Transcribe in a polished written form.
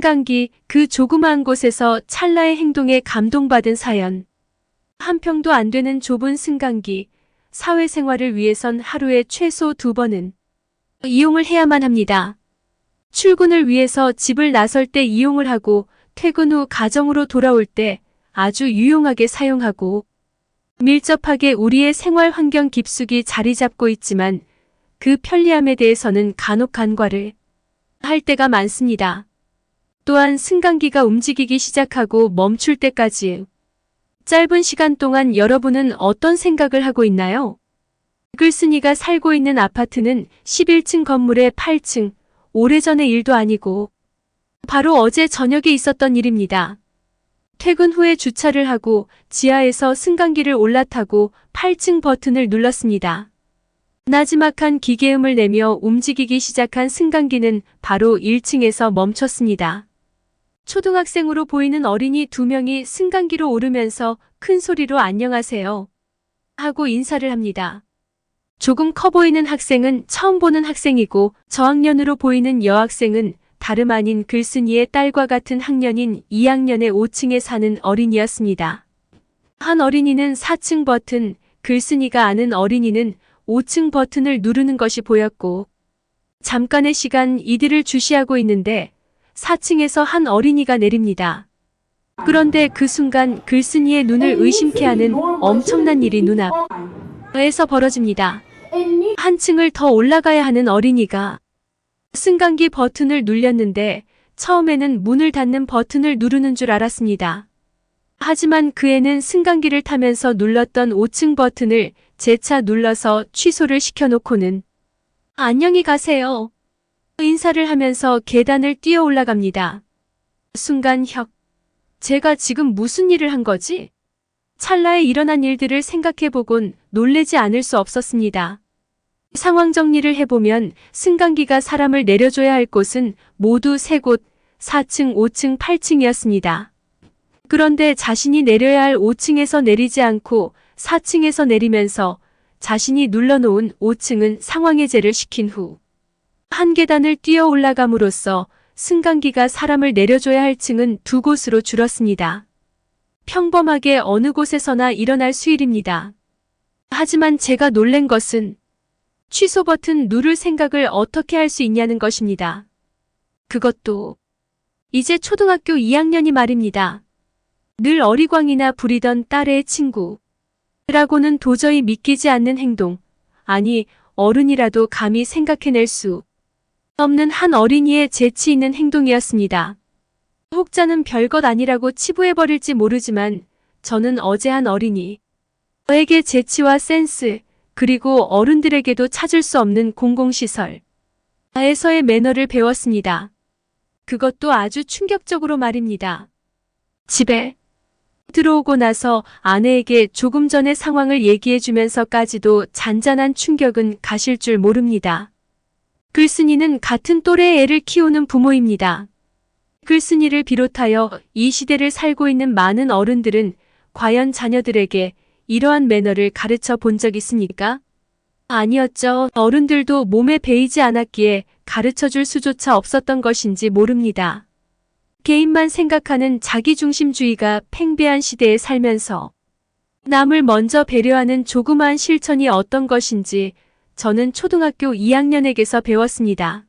승강기, 그 조그마한 곳에서 찰나의 행동에 감동받은 사연. 한 평도 안 되는 좁은 승강기, 사회생활을 위해선 하루에 최소 2번은 이용을 해야만 합니다. 출근을 위해서 집을 나설 때 이용을 하고 퇴근 후 가정으로 돌아올 때 아주 유용하게 사용하고, 밀접하게 우리의 생활 환경 깊숙이 자리 잡고 있지만 그 편리함에 대해서는 간혹 간과를 할 때가 많습니다. 또한 승강기가 움직이기 시작하고 멈출 때까지 짧은 시간 동안 여러분은 어떤 생각을 하고 있나요? 글쓴이가 살고 있는 아파트는 11층 건물의 8층, 오래전의 일도 아니고 바로 어제 저녁에 있었던 일입니다. 퇴근 후에 주차를 하고 지하에서 승강기를 올라타고 8층 버튼을 눌렀습니다. 나지막한 기계음을 내며 움직이기 시작한 승강기는 바로 1층에서 멈췄습니다. 초등학생으로 보이는 어린이 2명이 승강기로 오르면서 큰 소리로 안녕하세요 하고 인사를 합니다. 조금 커 보이는 학생은 처음 보는 학생이고 저학년으로 보이는 여학생은 다름 아닌 글쓴이의 딸과 같은 학년인 2학년의 5층에 사는 어린이였습니다. 한 어린이는 4층 버튼, 글쓴이가 아는 어린이는 5층 버튼을 누르는 것이 보였고, 잠깐의 시간 이들을 주시하고 있는데 4층에서 한 어린이가 내립니다. 그런데 그 순간 글쓴이의 눈을 의심케 하는 엄청난 일이 눈앞에서 벌어집니다. 한 층을 더 올라가야 하는 어린이가 승강기 버튼을 눌렸는데 처음에는 문을 닫는 버튼을 누르는 줄 알았습니다. 하지만 그 애는 승강기를 타면서 눌렀던 5층 버튼을 재차 눌러서 취소를 시켜놓고는 안녕히 가세요 인사를 하면서 계단을 뛰어 올라갑니다. 순간 제가 지금 무슨 일을 한 거지? 찰나에 일어난 일들을 생각해보곤 놀래지 않을 수 없었습니다. 상황 정리를 해보면 승강기가 사람을 내려줘야 할 곳은 모두 3곳, 4층, 5층, 8층이었습니다. 그런데 자신이 내려야 할 5층에서 내리지 않고 4층에서 내리면서 자신이 눌러놓은 5층은 상황해제를 시킨 후 한 계단을 뛰어 올라감으로써 승강기가 사람을 내려줘야 할 층은 2곳으로 줄었습니다. 평범하게 어느 곳에서나 일어날 수일입니다. 하지만 제가 놀란 것은 취소 버튼 누를 생각을 어떻게 할 수 있냐는 것입니다. 그것도 이제 초등학교 2학년이 말입니다. 늘 어리광이나 부리던 딸의 친구라고는 도저히 믿기지 않는 행동, 아니 어른이라도 감히 생각해낼 수 없는 한 어린이의 재치 있는 행동이었습니다. 혹자는 별것 아니라고 치부해버릴지 모르지만 저는 어제 한 어린이에게 재치와 센스, 그리고 어른들에게도 찾을 수 없는 공공시설에서의 매너를 배웠습니다. 그것도 아주 충격적으로 말입니다. 집에 들어오고 나서 아내에게 조금 전의 상황을 얘기해주면서까지도 잔잔한 충격은 가실 줄 모릅니다. 글쓴이는 같은 또래의 애를 키우는 부모입니다. 글쓴이를 비롯하여 이 시대를 살고 있는 많은 어른들은 과연 자녀들에게 이러한 매너를 가르쳐 본 적 있습니까? 아니었죠. 어른들도 몸에 배이지 않았기에 가르쳐 줄 수조차 없었던 것인지 모릅니다. 개인만 생각하는 자기중심주의가 팽배한 시대에 살면서 남을 먼저 배려하는 조그마한 실천이 어떤 것인지 저는 초등학교 2학년에게서 배웠습니다.